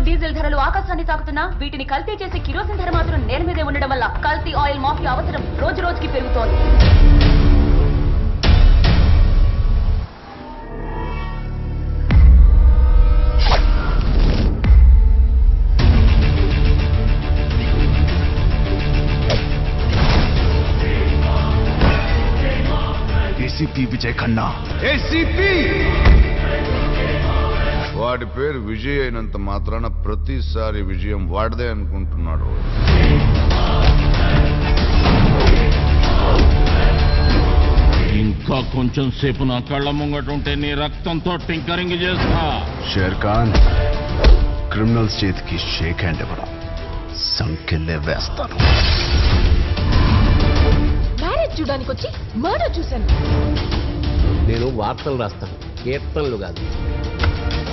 Diesel ధరలు ఆకాశాన్ని తాకుతున్నా వీటిని కల్తీ చేసే కిరోసిన్ ధర మాత్రం నేల మీదే ఉండడం వల్ల కల్తీ ఆయిల్ మాఫియా అవసరం రోజు రోజుకి పెరుగుతోంది. ACP Vijay Khanna, ACP. వాడి పేరు విజయ్ అయినంత మాత్రాన ప్రతిసారి విజయం వాడిదే అనుకుంటున్నాడు. ఇంకా కొంచెం సేపు నా కళ్ళ ముంగటుంటే నీ రక్తంతో టింకరింగ్ చేస్తా. షేర్ ఖాన్, క్రిమినల్స్ చేతికి షేక్ హ్యాండ్ ఇవ్వడం, సంకెళ్ళే వేస్తాను. మ్యారేజ్ చూడడానికి వచ్చి మర్డర్ చూశాను. నేను వార్తలు రాస్తాను, కీర్తనలు కాదు.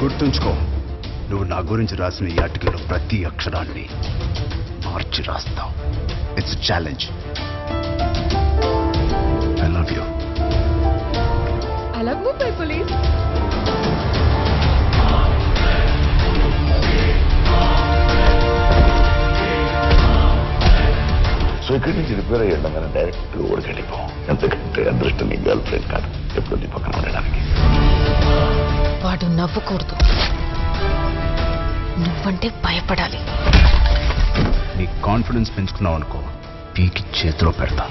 గుర్తుంచుకో, నువ్వు నా గురించి రాసిన ఈ ఆర్టికల్ ప్రతి అక్షరాన్ని మార్చి రాస్తావు. It's challenge. I love you. I love Mumbai police. So ఇక్కడి నుంచి రిపేర్ అయ్యడం కానీ డైరెక్ట్ ఊరికి వెళ్ళిపో. ఎంతకంటే అదృష్టం నీ గర్ల్ ఫ్రెండ్ కాదు, ఎప్పుడు నీ పక్కన ఉండడానికి. వాడు నవ్వకూడదు, నువ్వంటే భయపడాలి. నీ కాన్ఫిడెన్స్ పెంచుకున్నావు అనుకో, పీకి చేతిలో పెడతా.